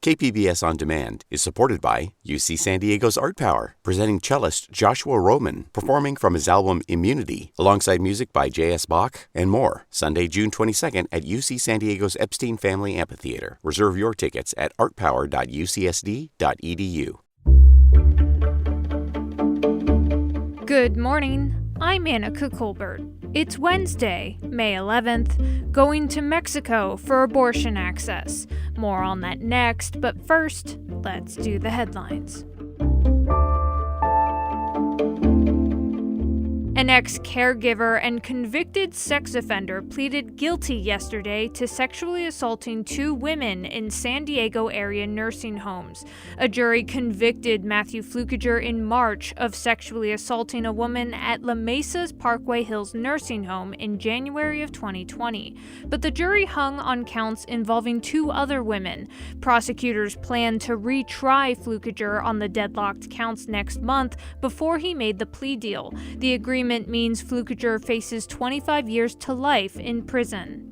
KPBS On Demand is supported by UC San Diego's Art Power, presenting cellist Joshua Roman, performing from his album Immunity, alongside music by J.S. Bach and more. Sunday, June 22nd at UC San Diego's Epstein Family Amphitheater. Reserve your tickets at artpower.ucsd.edu. Good morning. I'm Annika Colbert. It's Wednesday, May 11th, going to Mexico for abortion access. More on that next, but first, let's do the headlines. An ex-caregiver and convicted sex offender pleaded guilty yesterday to sexually assaulting two women in San Diego area nursing homes. A jury convicted Matthew Flukiger in March of sexually assaulting a woman at La Mesa's Parkway Hills nursing home in January of 2020. But the jury hung on counts involving two other women. Prosecutors plan to retry Flukiger on the deadlocked counts next month before he made the plea deal. The agreement means Flukiger faces 25 years to life in prison.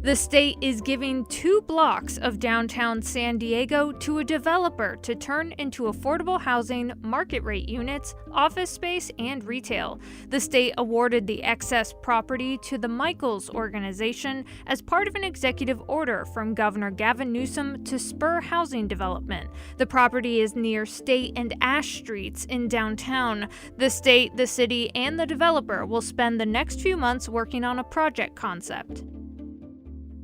The state is giving 2 blocks of downtown San Diego to a developer to turn into affordable housing, market rate units, office space, and retail. The state awarded the excess property to the Michaels organization as part of an executive order from Governor Gavin Newsom to spur housing development. The property is near State and Ash Streets in downtown. The state, the city, and the developer will spend the next few months working on a project concept.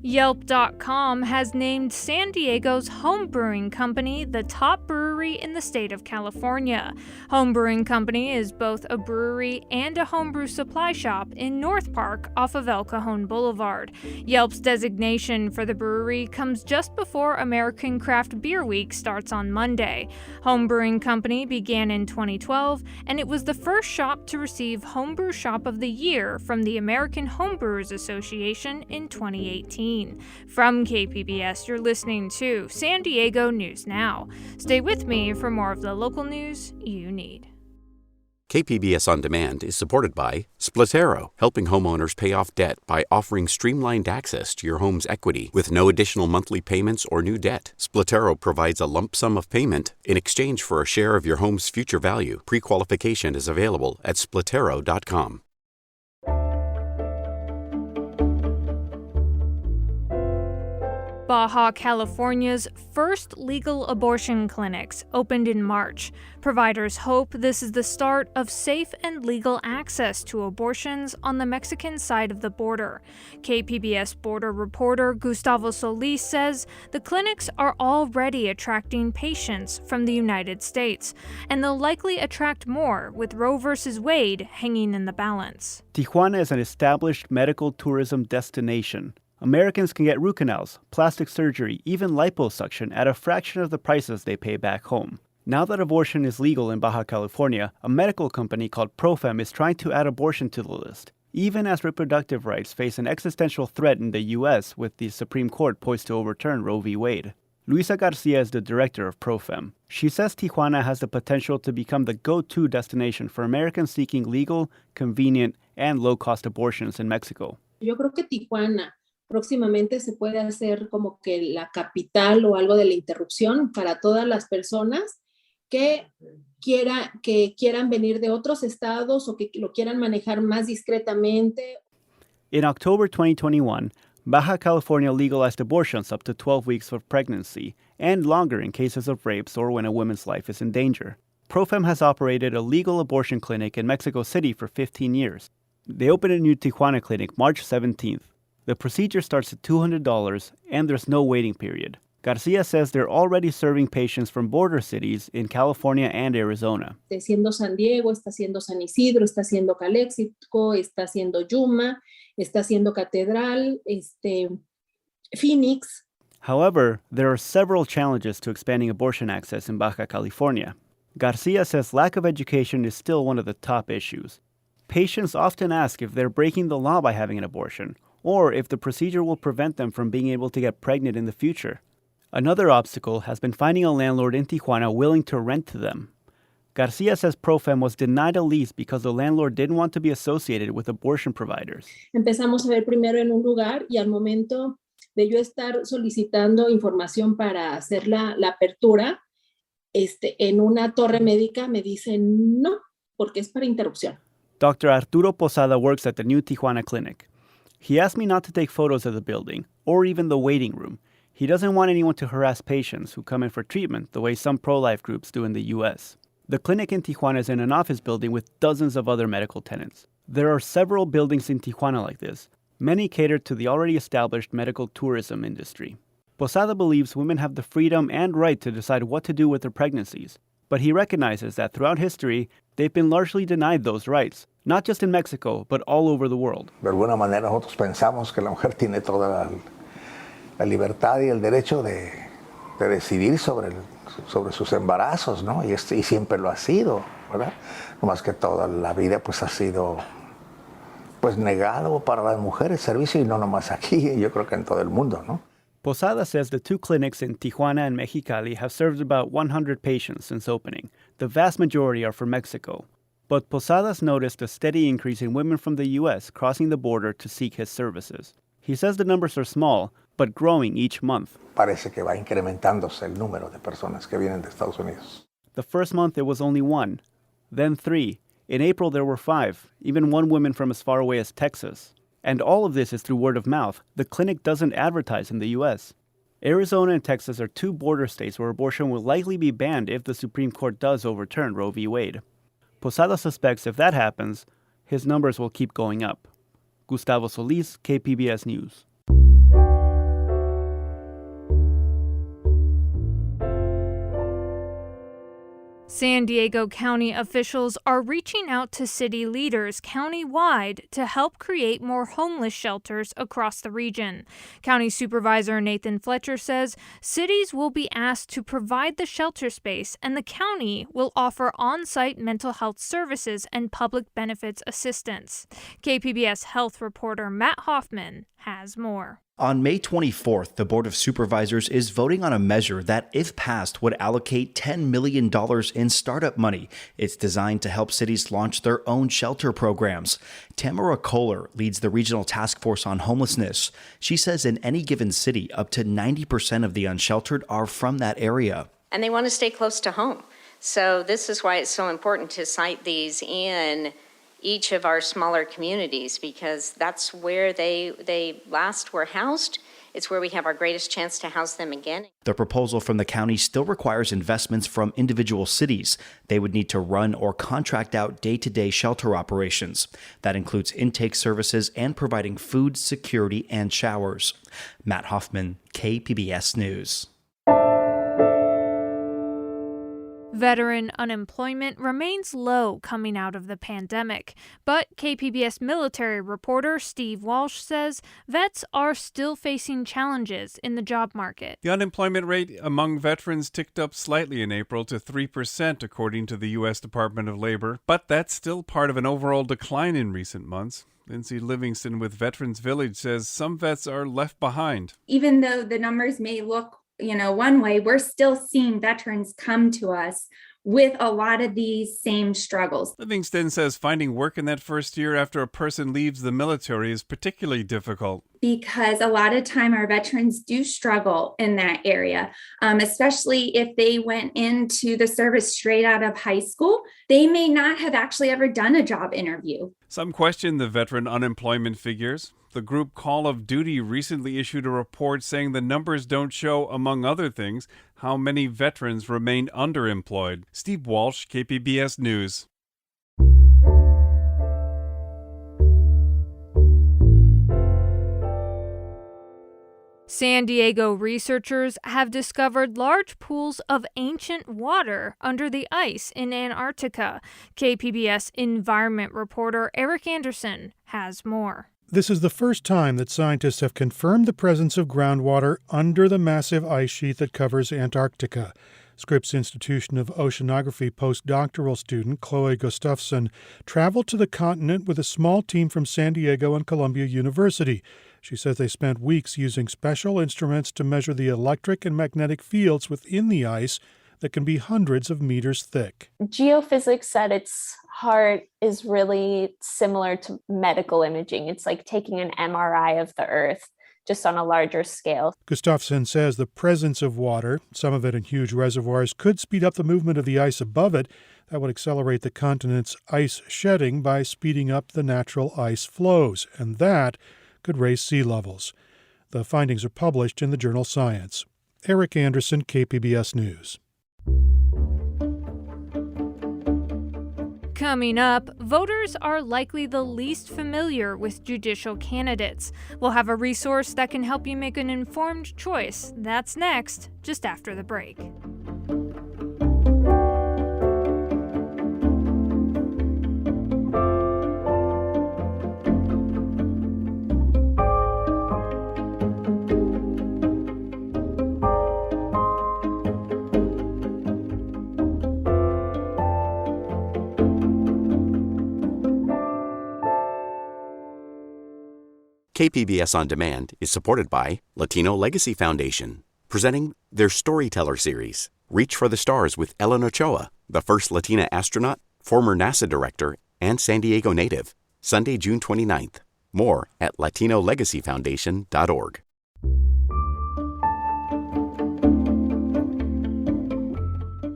Yelp.com has named San Diego's Home Brewing Company the top brewery in the state of California. Home Brewing Company is both a brewery and a homebrew supply shop in North Park off of El Cajon Boulevard. Yelp's designation for the brewery comes just before American Craft Beer Week starts on Monday. Home Brewing Company began in 2012, and it was the first shop to receive Homebrew Shop of the Year from the American Homebrewers Association in 2018. From KPBS, you're listening to San Diego News Now. Stay with me for more of the local news you need. KPBS On Demand is supported by Splatero, helping homeowners pay off debt by offering streamlined access to your home's equity with no additional monthly payments or new debt. Splatero provides a lump sum of payment in exchange for a share of your home's future value. Pre-qualification is available at splatero.com. Baja California's first legal abortion clinics opened in March. Providers hope this is the start of safe and legal access to abortions on the Mexican side of the border. KPBS border reporter Gustavo Solis says the clinics are already attracting patients from the United States, and they'll likely attract more with Roe v. Wade hanging in the balance. Tijuana is an established medical tourism destination. Americans can get root canals, plastic surgery, even liposuction at a fraction of the prices they pay back home. Now that abortion is legal in Baja California, a medical company called Profem is trying to add abortion to the list, even as reproductive rights face an existential threat in the U.S. with the Supreme Court poised to overturn Roe v. Wade. Luisa Garcia is the director of Profem. She says Tijuana has the potential to become the go-to destination for Americans seeking legal, convenient, and low-cost abortions in Mexico. Yo creo que Tijuana próximamente se puede hacer como que la capital o algo de la interrupción para todas las personas que quieran venir de otros estados o que lo quieran manejar más discretamente. In October 2021, Baja California legalized abortions up to 12 weeks of pregnancy and longer in cases of rapes or when a woman's life is in danger. Profem has operated a legal abortion clinic in Mexico City for 15 years. They opened a new Tijuana clinic March 17th. The procedure starts at $200 and there's no waiting period. Garcia says they're already serving patients from border cities in California and Arizona. Está haciendo San Diego, está haciendo San Isidro, está haciendo Calexico, está haciendo Yuma, está haciendo Catedral, Phoenix. However, there are several challenges to expanding abortion access in Baja California. Garcia says lack of education is still one of the top issues. Patients often ask if they're breaking the law by having an abortion, or if the procedure will prevent them from being able to get pregnant in the future. Another obstacle has been finding a landlord in Tijuana willing to rent to them. Garcia says Profem was denied a lease because the landlord didn't want to be associated with abortion providers. Empezamos a ver primero en un lugar y al momento de yo estar solicitando información para hacer la apertura, en una torre médica me dicen no, porque es para interrupción. Dr. Arturo Posada works at the new Tijuana clinic. He asked me not to take photos of the building or even the waiting room. He doesn't want anyone to harass patients who come in for treatment the way some pro-life groups do in the U.S. The clinic in Tijuana is in an office building with dozens of other medical tenants. There are several buildings in Tijuana like this. Many cater to the already established medical tourism industry. Posada believes women have the freedom and right to decide what to do with their pregnancies, but he recognizes that throughout history, they've been largely denied those rights, not just in Mexico, but all over the world. De alguna manera nosotros pensamos que la mujer tiene toda la libertad y el derecho de decidir sobre sus embarazos, ¿no? Y siempre lo ha sido, ¿verdad? No más que toda la vida pues ha sido pues negado para las mujeres servicio y no nomás aquí, yo creo que en todo el mundo, ¿no? Posada says the two clinics in Tijuana and Mexicali have served about 100 patients since opening. The vast majority are from Mexico. But Posadas noticed a steady increase in women from the U.S. crossing the border to seek his services. He says the numbers are small, but growing each month. Parece que va incrementándose el número de personas que vienen de Estados Unidos. The first month it was only 1, then 3. In April there were 5, even 1 woman from as far away as Texas. And all of this is through word of mouth. The clinic doesn't advertise in the U.S. Arizona and Texas are 2 border states where abortion will likely be banned if the Supreme Court does overturn Roe v. Wade. Posada suspects if that happens, his numbers will keep going up. Gustavo Solis, KPBS News. San Diego County officials are reaching out to city leaders countywide to help create more homeless shelters across the region. County Supervisor Nathan Fletcher says cities will be asked to provide the shelter space and the county will offer on-site mental health services and public benefits assistance. KPBS health reporter Matt Hoffman has more. On May 24th, the Board of Supervisors is voting on a measure that, if passed, would allocate $10 million in startup money. It's designed to help cities launch their own shelter programs. Tamara Kohler leads the Regional Task Force on Homelessness. She says in any given city, up to 90% of the unsheltered are from that area. And they want to stay close to home. So this is why it's so important to site these in each of our smaller communities, because that's where they last were housed. It's where we have our greatest chance to house them again. The proposal from the county still requires investments from individual cities. They would need to run or contract out day-to-day shelter operations. That includes intake services and providing food, security, and showers. Matt Hoffman, KPBS News. Veteran unemployment remains low coming out of the pandemic, but KPBS military reporter Steve Walsh says vets are still facing challenges in the job market. The unemployment rate among veterans ticked up slightly in April to 3%, according to the U.S. Department of Labor, but that's still part of an overall decline in recent months. Lindsay Livingston with Veterans Village says some vets are left behind. Even though the numbers may look one way, we're still seeing veterans come to us with a lot of these same struggles. Livingston says finding work in that first year after a person leaves the military is particularly difficult. Because a lot of time our veterans do struggle in that area, especially if they went into the service straight out of high school. They may not have actually ever done a job interview. Some question the veteran unemployment figures. The group Call of Duty recently issued a report saying the numbers don't show, among other things, how many veterans remain underemployed. Steve Walsh, KPBS News. San Diego researchers have discovered large pools of ancient water under the ice in Antarctica. KPBS environment reporter Eric Anderson has more. This is the first time that scientists have confirmed the presence of groundwater under the massive ice sheet that covers Antarctica. Scripps Institution of Oceanography postdoctoral student Chloe Gustafson traveled to the continent with a small team from San Diego and Columbia University. She says they spent weeks using special instruments to measure the electric and magnetic fields within the ice that can be hundreds of meters thick. Geophysics at its heart is really similar to medical imaging. It's like taking an MRI of the Earth just on a larger scale. Gustafsson says the presence of water, some of it in huge reservoirs, could speed up the movement of the ice above it. That would accelerate the continent's ice shedding by speeding up the natural ice flows, and that could raise sea levels. The findings are published in the journal Science. Eric Anderson, KPBS News. Coming up, voters are likely the least familiar with judicial candidates. We'll have a resource that can help you make an informed choice. That's next, just after the break. KPBS On Demand is supported by Latino Legacy Foundation, presenting their Storyteller series, Reach for the Stars with Ellen Ochoa, the first Latina astronaut, former NASA director, and San Diego native, Sunday, June 29th. More at latinolegacyfoundation.org.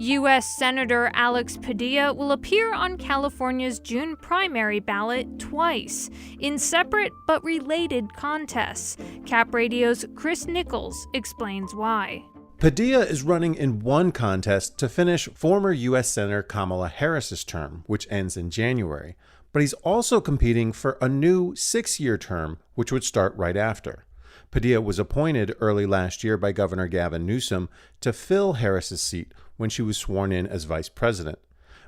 U.S. Senator Alex Padilla will appear on California's June primary ballot twice, in separate but related contests. Cap Radio's Chris Nichols explains why. Padilla is running in one contest to finish former U.S. Senator Kamala Harris's term, which ends in January. But he's also competing for a new 6-year term, which would start right after. Padilla was appointed early last year by Governor Gavin Newsom to fill Harris's seat when she was sworn in as vice president.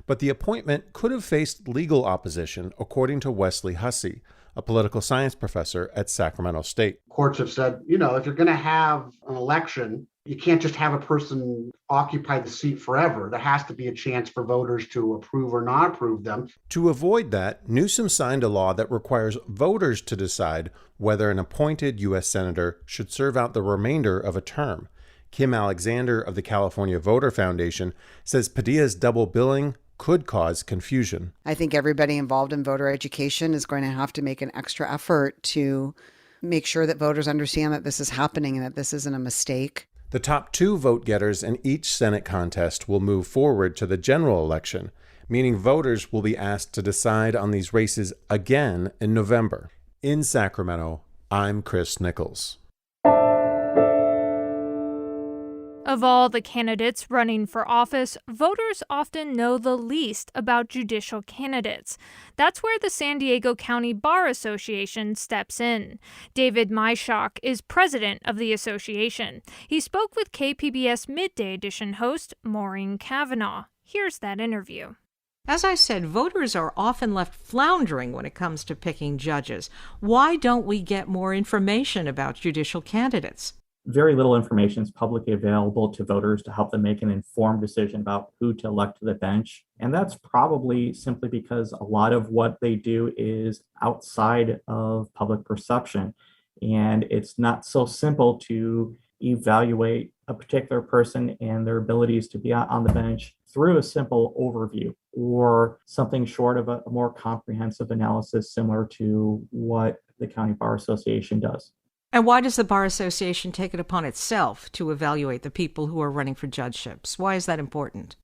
But the appointment could have faced legal opposition, according to Wesley Hussey, a political science professor at Sacramento State. Courts have said, if you're going to have an election, you can't just have a person occupy the seat forever. There has to be a chance for voters to approve or not approve them. To avoid that, Newsom signed a law that requires voters to decide whether an appointed U.S. senator should serve out the remainder of a term. Kim Alexander of the California Voter Foundation says Padilla's double billing could cause confusion. I think everybody involved in voter education is going to have to make an extra effort to make sure that voters understand that this is happening and that this isn't a mistake. The top 2 vote getters in each Senate contest will move forward to the general election, meaning voters will be asked to decide on these races again in November. In Sacramento, I'm Chris Nichols. Of all the candidates running for office, voters often know the least about judicial candidates. That's where the San Diego County Bar Association steps in. David Myshock is president of the association. He spoke with KPBS Midday Edition host Maureen Cavanaugh. Here's that interview. As I said, voters are often left floundering when it comes to picking judges. Why don't we get more information about judicial candidates? Very little information is publicly available to voters to help them make an informed decision about who to elect to the bench. And that's probably simply because a lot of what they do is outside of public perception. And it's not so simple to evaluate a particular person and their abilities to be on the bench through a simple overview or something short of a more comprehensive analysis similar to what the County Bar Association does. And why does the Bar Association take it upon itself to evaluate the people who are running for judgeships? Why is that important?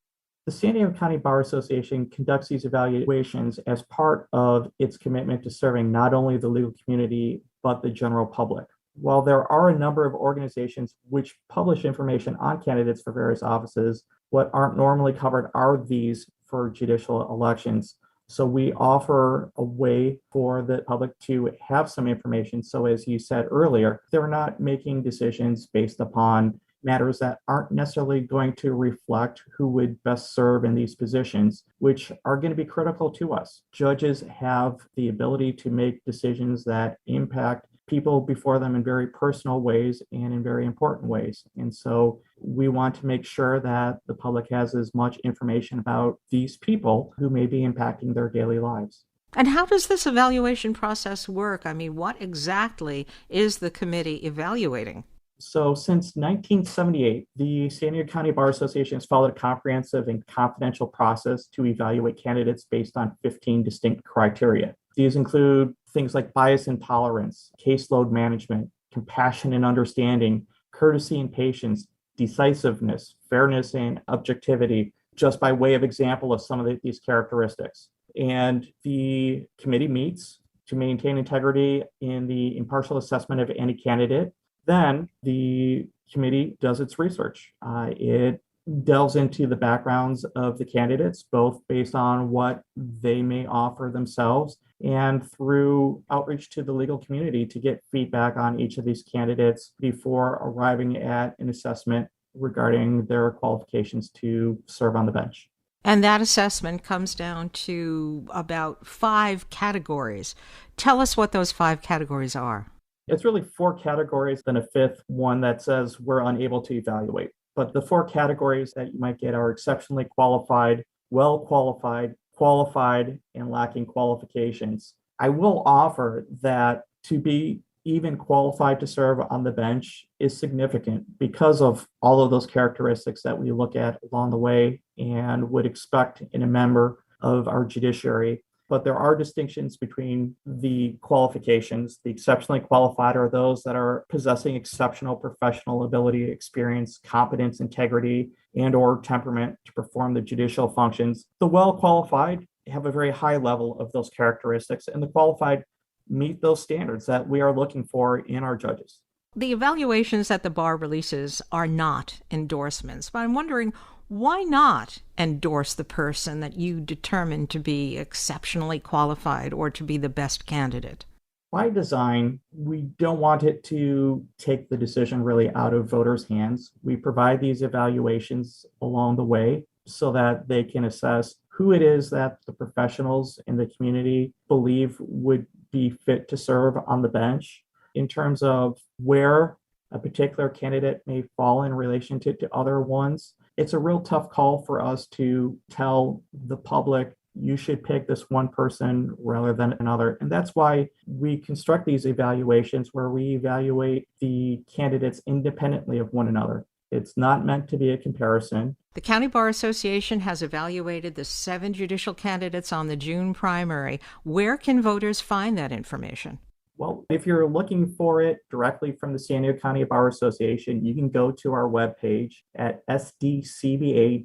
The San Diego County Bar Association conducts these evaluations as part of its commitment to serving not only the legal community, but the general public. While there are a number of organizations which publish information on candidates for various offices, what aren't normally covered are these for judicial elections. So we offer a way for the public to have some information. So as you said earlier, they're not making decisions based upon matters that aren't necessarily going to reflect who would best serve in these positions, which are going to be critical to us. Judges have the ability to make decisions that impact people before them in very personal ways and in very important ways. And so we want to make sure that the public has as much information about these people who may be impacting their daily lives. And how does this evaluation process work? I mean, what exactly is the committee evaluating? So since 1978, the San Diego County Bar Association has followed a comprehensive and confidential process to evaluate candidates based on 15 distinct criteria. These include things like bias and tolerance, caseload management, compassion and understanding, courtesy and patience, decisiveness, fairness and objectivity, just by way of example of some of these characteristics. And the committee meets to maintain integrity in the impartial assessment of any candidate. Then the committee does its research. It delves into the backgrounds of the candidates, both based on what they may offer themselves and through outreach to the legal community to get feedback on each of these candidates before arriving at an assessment regarding their qualifications to serve on the bench. And that assessment comes down to about 5 categories. Tell us what those 5 categories are. It's really 4 categories, then a 5th one that says we're unable to evaluate. But the 4 categories that you might get are exceptionally qualified, well qualified, qualified, and lacking qualifications. I will offer that to be even qualified to serve on the bench is significant because of all of those characteristics that we look at along the way and would expect in a member of our judiciary. But there are distinctions between the qualifications. The exceptionally qualified are those that are possessing exceptional professional ability, experience, competence, integrity, and or temperament to perform the judicial functions. The well-qualified have a very high level of those characteristics, and the qualified meet those standards that we are looking for in our judges. The evaluations that the bar releases are not endorsements, but I'm wondering, why not endorse the person that you determine to be exceptionally qualified or to be the best candidate? By design, we don't want it to take the decision really out of voters' hands. We provide these evaluations along the way so that they can assess who it is that the professionals in the community believe would be fit to serve on the bench. In terms of where a particular candidate may fall in relation to other ones, it's a real tough call for us to tell the public, you should pick this one person rather than another. And that's why we construct these evaluations where we evaluate the candidates independently of one another. It's not meant to be a comparison. The County Bar Association has evaluated the 7 judicial candidates on the June primary. Where can voters find that information? Well, if you're looking for it directly from the San Diego County Bar Association, you can go to our webpage at sdcba.org.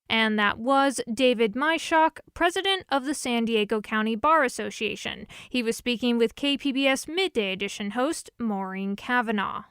And that was David Myshock, president of the San Diego County Bar Association. He was speaking with KPBS Midday Edition host Maureen Cavanaugh.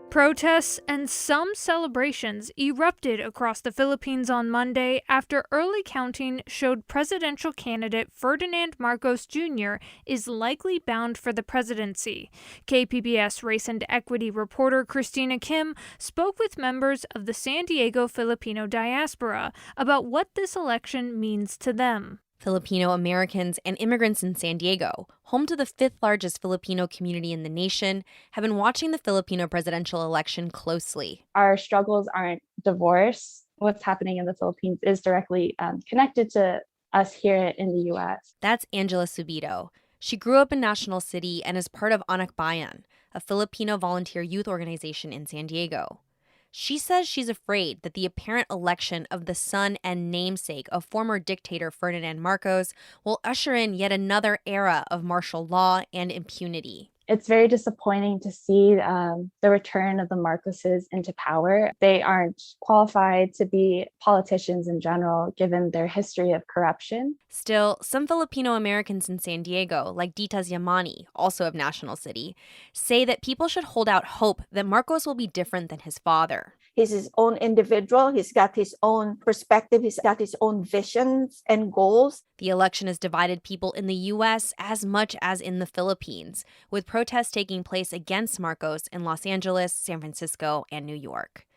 Protests and some celebrations erupted across the Philippines on Monday after early counting showed presidential candidate Ferdinand Marcos Jr. is likely bound for the presidency. KPBS race and equity reporter Christina Kim spoke with members of the San Diego Filipino diaspora about what this election means to them. Filipino Americans and immigrants in San Diego, home to the 5th largest Filipino community in the nation, have been watching the Filipino presidential election closely. Our struggles aren't divorce. What's happening in the Philippines is directly connected to us here in the U.S. That's Angela Subido. She grew up in National City and is part of Anak Bayan, a Filipino volunteer youth organization in San Diego. She says she's afraid that the apparent election of the son and namesake of former dictator Ferdinand Marcos will usher in yet another era of martial law and impunity. It's very disappointing to see the return of the Marcoses into power. They aren't qualified to be politicians in general, given their history of corruption. Still, some Filipino Americans in San Diego, like Ditas Yamani, also of National City, say that people should hold out hope that Marcos will be different than his father. He's his own individual. He's got his own perspective. He's got his own visions and goals. The election has divided people in the U.S. as much as in the Philippines, with protests taking place against Marcos in Los Angeles, San Francisco, and New York.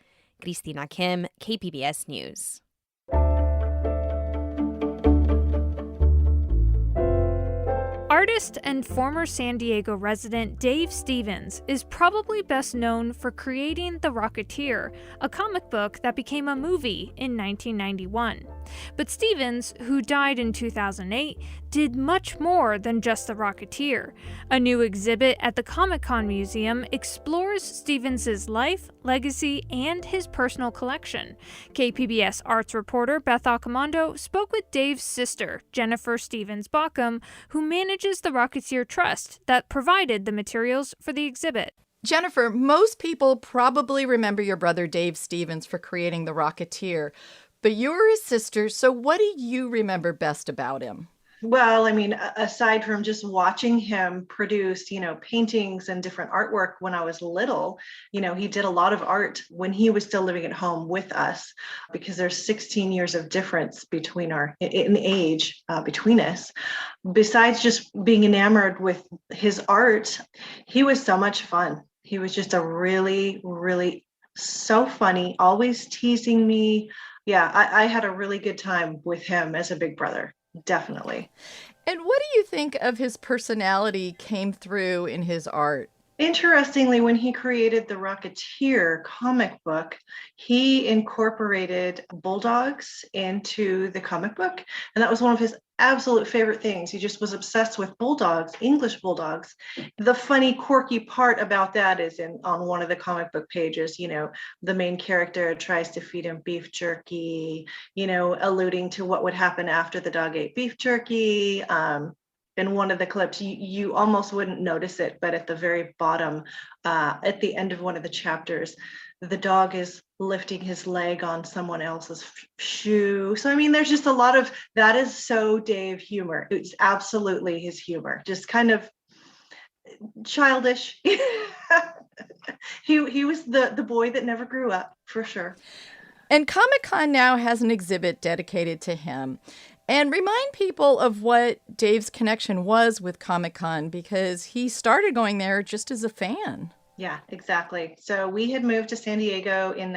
Christina Kim, KPBS News. Artist Artist and former San Diego resident Dave Stevens is probably best known for creating The Rocketeer, a comic book that became a movie in 1991. But Stevens, who died in 2008, did much more than just The Rocketeer. A new exhibit at the Comic-Con Museum explores Stevens' life, legacy, and his personal collection. KPBS arts reporter Beth Accomando spoke with Dave's sister, Jennifer Stevens Bauckham, who manages the Rocketeer Trust that provided the materials for the exhibit. Jennifer, most people probably remember your brother Dave Stevens for creating The Rocketeer, but you're his sister, so what do you remember best about him? Well, I mean, aside from just watching him produce, paintings and different artwork when I was little, he did a lot of art when he was still living at home with us, because there's 16 years of difference in age between us. Besides just being enamored with his art, he was so much fun. He was just a really, really so funny, always teasing me. Yeah, I had a really good time with him as a big brother. Definitely. And what do you think of his personality came through in his art? Interestingly, when he created the Rocketeer comic book, he incorporated bulldogs into the comic book. And that was one of his absolute favorite things. He just was obsessed with bulldogs, English bulldogs. The funny, quirky part about that is on one of the comic book pages, the main character tries to feed him beef jerky, alluding to what would happen after the dog ate beef jerky. In one of the clips, you almost wouldn't notice it, but at the very bottom, at the end of one of the chapters, the dog is lifting his leg on someone else's shoe. So, I mean, there's just a lot of, that is so Dave humor. It's absolutely his humor, just kind of childish. He was the boy that never grew up, for sure. And Comic-Con now has an exhibit dedicated to him. And remind people of what Dave's connection was with Comic-Con, because he started going there just as a fan. Yeah, exactly. So we had moved to San Diego in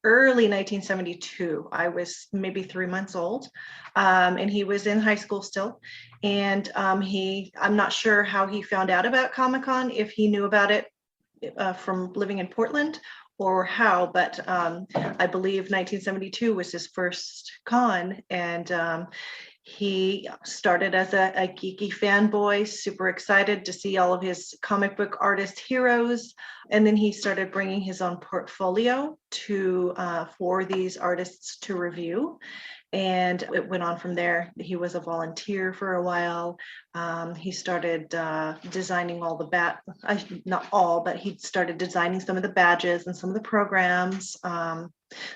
early 1972. I was maybe 3 months old, and he was in high school still. And I'm not sure how he found out about Comic-Con, if he knew about it from living in Portland or how, but I believe 1972 was his first con, and he started as a geeky fanboy, super excited to see all of his comic book artist heroes, and then he started bringing his own portfolio for these artists to review. And it went on from there. He was a volunteer for a while. He started designing all not all, but he started designing some of the badges and some of the programs.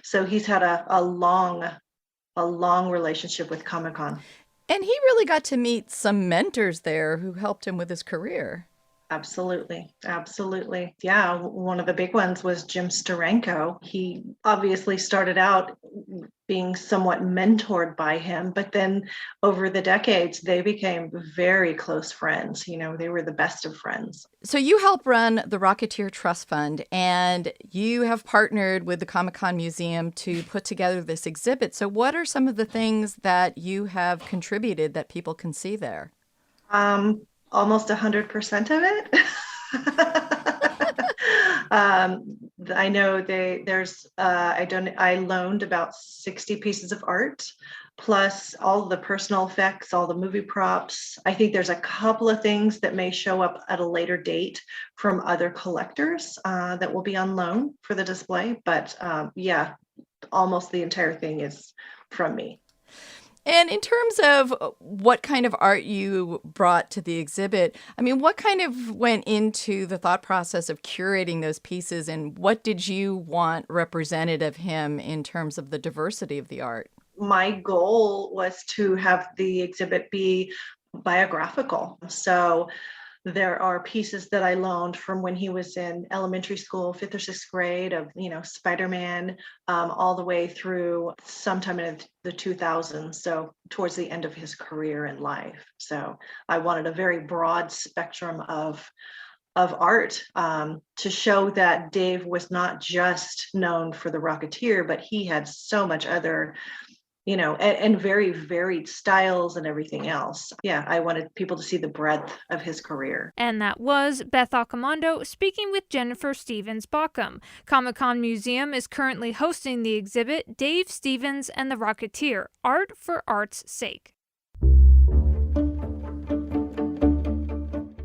So he's had a long relationship with Comic-Con. And he really got to meet some mentors there who helped him with his career. Absolutely. Absolutely. Yeah. One of the big ones was Jim Steranko. He obviously started out being somewhat mentored by him, but then over the decades, they became very close friends. They were the best of friends. So you help run the Rocketeer Trust Fund, and you have partnered with the Comic-Con Museum to put together this exhibit. So what are some of the things that you have contributed that people can see there? Almost 100% of it. I know I loaned about 60 pieces of art, plus all the personal effects, all the movie props. I think there's a couple of things that may show up at a later date from other collectors that will be on loan for the display. But yeah, almost the entire thing is from me. And in terms of what kind of art you brought to the exhibit, I mean, what kind of went into the thought process of curating those pieces, and what did you want represented of him in terms of the diversity of the art? My goal was to have the exhibit be biographical. So there are pieces that I loaned from when he was in elementary school, 5th or 6th grade, of, Spider-Man, all the way through sometime in the 2000s. So towards the end of his career and life. So I wanted a very broad spectrum of art to show that Dave was not just known for the Rocketeer, but he had so much other and very varied styles and everything else. Yeah, I wanted people to see the breadth of his career. And that was Beth Accomando speaking with Jennifer Stevens Baucom. Comic-Con Museum is currently hosting the exhibit Dave Stevens and the Rocketeer, Art for Art's Sake.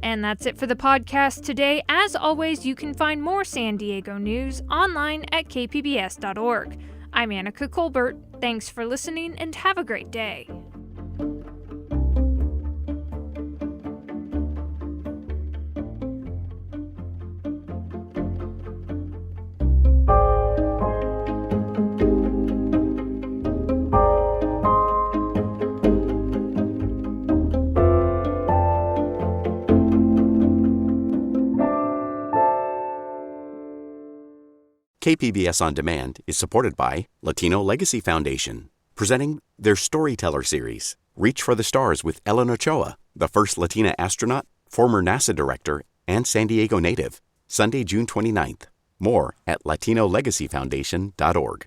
And that's it for the podcast today. As always, you can find more San Diego news online at kpbs.org. I'm Annika Colbert. Thanks for listening and have a great day. KPBS On Demand is supported by Latino Legacy Foundation, presenting their Storyteller series, Reach for the Stars with Ellen Ochoa, the first Latina astronaut, former NASA director, and San Diego native, Sunday, June 29th. More at latinolegacyfoundation.org.